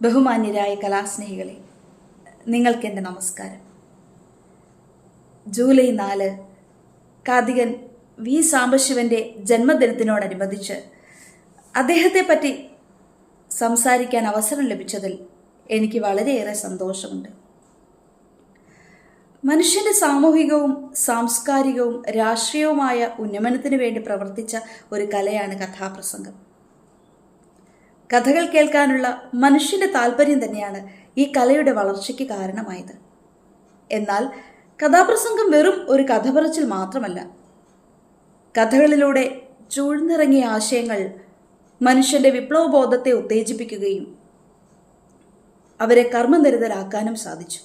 ബഹുമാന്യരായ കലാസ്നേഹികളെ, നിങ്ങൾക്കെൻ്റെ നമസ്കാരം. July 4 കാതികൻ V സാംബശിവൻ്റെ ജന്മദിനത്തിനോടനുബന്ധിച്ച് അദ്ദേഹത്തെ പറ്റി സംസാരിക്കാൻ അവസരം ലഭിച്ചതിൽ എനിക്ക് വളരെയേറെ സന്തോഷമുണ്ട്. മനുഷ്യൻ്റെ സാമൂഹികവും സാംസ്കാരികവും രാഷ്ട്രീയവുമായ ഉന്നമനത്തിനു വേണ്ടി പ്രവർത്തിച്ച ഒരു കലയാണ് കഥാപ്രസംഗം. കഥകൾ കേൾക്കാനുള്ള മനുഷ്യൻ്റെ താല്പര്യം തന്നെയാണ് ഈ കലയുടെ വളർച്ചയ്ക്ക് കാരണമായത്. എന്നാൽ കഥാപ്രസംഗം വെറും ഒരു കഥ പറച്ചിൽ മാത്രമല്ല. കഥകളിലൂടെ ചൂഴ്ന്നിറങ്ങിയ ആശയങ്ങൾ മനുഷ്യൻ്റെ വിപ്ലവബോധത്തെ ഉത്തേജിപ്പിക്കുകയും അവരെ കർമ്മനിരതരാക്കാനും സാധിച്ചു.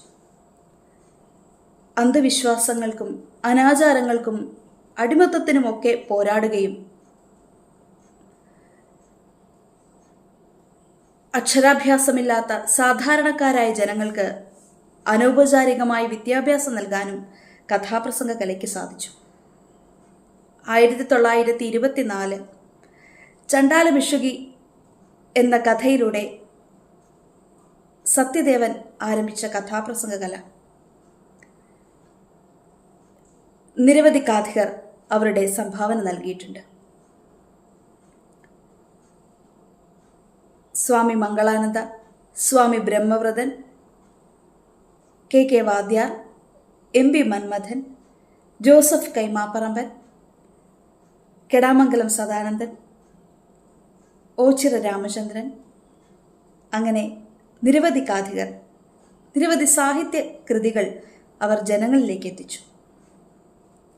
അന്ധവിശ്വാസങ്ങൾക്കും അനാചാരങ്ങൾക്കും അടിമത്തത്തിനുമൊക്കെ പോരാടുകയും അക്ഷരാഭ്യാസമില്ലാത്ത സാധാരണക്കാരായ ജനങ്ങൾക്ക് അനൗപചാരികമായി വിദ്യാഭ്യാസം നൽകാനും കഥാപ്രസംഗ കലയ്ക്ക് സാധിച്ചു. 1924 ചണ്ടാല ഭിക്ഷുകി എന്ന കഥയിലൂടെ സത്യദേവൻ ആരംഭിച്ച കഥാപ്രസംഗ കല നിരവധി കാഥികർ അവരുടെ സംഭാവന നൽകിയിട്ടുണ്ട്. സ്വാമി മംഗളാനന്ദ, സ്വാമി ബ്രഹ്മവ്രതൻ, കെ വാദ്യാർ, MP മന്മഥൻ, ജോസഫ് കൈമാപ്പറമ്പൻ, കെടാമംഗലം സദാനന്ദൻ, ഓച്ചിറ രാമചന്ദ്രൻ, അങ്ങനെ നിരവധി കാഥികർ നിരവധി സാഹിത്യ കൃതികൾ അവർ ജനങ്ങളിലേക്ക് എത്തിച്ചു.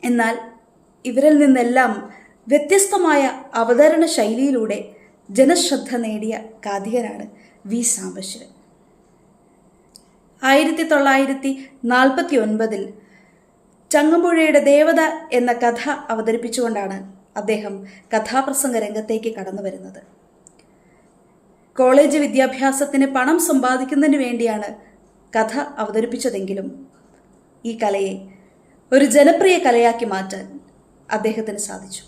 എന്നാൽ ഇവരിൽ നിന്നെല്ലാം വ്യത്യസ്തമായ അവതരണ ശൈലിയിലൂടെ ജനശ്രദ്ധ നേടിയ കാഥികനാണ് വി സാംബശിവൻ. 1949 ചങ്ങമ്പുഴയുടെ ദേവത എന്ന കഥ അവതരിപ്പിച്ചുകൊണ്ടാണ് അദ്ദേഹം കഥാപ്രസംഗ രംഗത്തേക്ക് കടന്നു വരുന്നത്. കോളേജ് വിദ്യാഭ്യാസത്തിന് പണം സമ്പാദിക്കുന്നതിന് വേണ്ടിയാണ് കഥ അവതരിപ്പിച്ചതെങ്കിലും ഈ കലയെ ഒരു ജനപ്രിയ കലയാക്കി മാറ്റാൻ അദ്ദേഹത്തിന് സാധിച്ചു.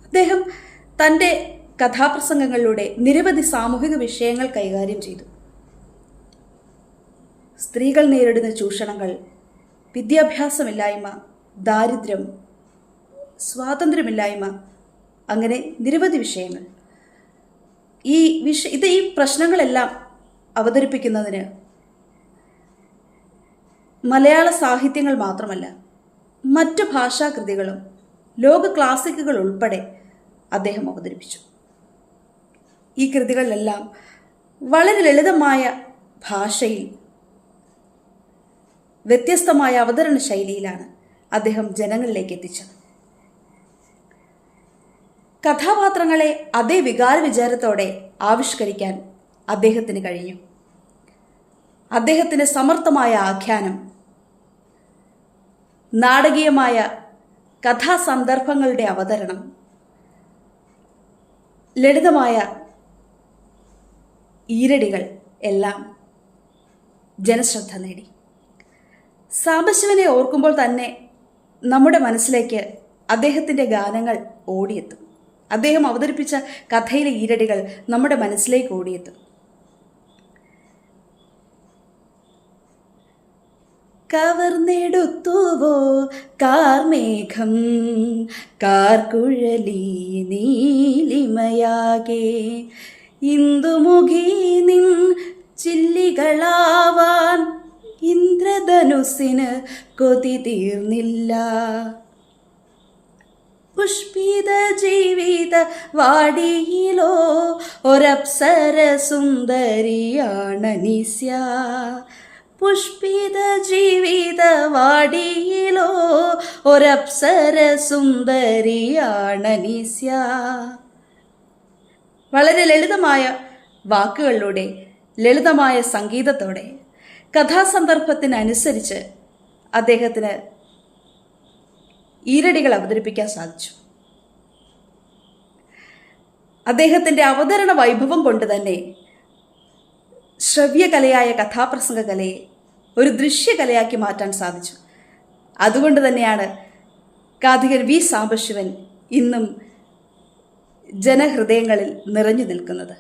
അദ്ദേഹം തൻ്റെ കഥാപ്രസംഗങ്ങളിലൂടെ നിരവധി സാമൂഹിക വിഷയങ്ങൾ കൈകാര്യം ചെയ്തു. സ്ത്രീകൾ നേരിടുന്ന ചൂഷണങ്ങൾ, വിദ്യാഭ്യാസമില്ലായ്മ, ദാരിദ്ര്യം, സ്വാതന്ത്ര്യമില്ലായ്മ, അങ്ങനെ നിരവധി വിഷയങ്ങൾ. ഈ പ്രശ്നങ്ങളെല്ലാം അവതരിപ്പിക്കുന്നതിന് മലയാള സാഹിത്യങ്ങൾ മാത്രമല്ല, മറ്റു ഭാഷാകൃതികളും ലോക ക്ലാസിക്കുകൾ ഉൾപ്പെടെ അദ്ദേഹം അവതരിപ്പിച്ചു. ഈ കൃതികളിലെല്ലാം വളരെ ലളിതമായ ഭാഷയിൽ വ്യത്യസ്തമായ അവതരണ ശൈലിയിലാണ് അദ്ദേഹം ജനങ്ങളിലേക്ക് എത്തിച്ചത്. കഥാപാത്രങ്ങളെ അതേ വികാര വിചാരത്തോടെ ആവിഷ്കരിക്കാൻ അദ്ദേഹത്തിന് കഴിഞ്ഞു. അദ്ദേഹത്തിന് സമർത്ഥമായ ആഖ്യാനം, നാടകീയമായ കഥാസന്ദർഭങ്ങളുടെ അവതരണം, ലളിതമായ ഈരടികൾ എല്ലാം ജനശ്രദ്ധ നേടി. സാംബശിവനെ ഓർക്കുമ്പോൾ തന്നെ നമ്മുടെ മനസ്സിലേക്ക് അദ്ദേഹത്തിൻ്റെ ഗാനങ്ങൾ ഓടിയെത്തും. അദ്ദേഹം അവതരിപ്പിച്ച കഥയിലെ ഈരടികൾ നമ്മുടെ മനസ്സിലേക്ക് ഓടിയെത്തും. കവർന്നെടുത്തുവോ കാർമേഘം കാർക്കുഴലി നീലിമയാകെ, ഇന്ദുമുഖി നിൻ ചില്ലികളാവാൻ ഇന്ദ്രധനുസിന് കൊതി തീർന്നില്ല. പുഷ്പിത ജീവിത വാടിയിലോ ഒരപ്സര സുന്ദരിയാണ് നിസ്യ. പുഷ്പിത ജീവിത വാടിയിലോ ഒരപ്സര സുന്ദരിയാണ് നിസ്യ. വളരെ ലളിതമായ വാക്കുകളിലൂടെ, ലളിതമായ സംഗീതത്തോടെ, കഥാസന്ദർഭത്തിനനുസരിച്ച് അദ്ദേഹത്തിന് ഈരടികൾ അവതരിപ്പിക്കാൻ സാധിച്ചു. അദ്ദേഹത്തിൻ്റെ അവതരണ വൈഭവം കൊണ്ട് തന്നെ ശ്രവ്യകലയായ കഥാപ്രസംഗ കലയെ ഒരു ദൃശ്യകലയാക്കി മാറ്റാൻ സാധിച്ചു. അതുകൊണ്ട് തന്നെയാണ് കാഥികൻ വി സാംബശിവൻ ഇന്നും ജനഹൃദയങ്ങളിൽ നിറഞ്ഞു നിൽക്കുന്നത്.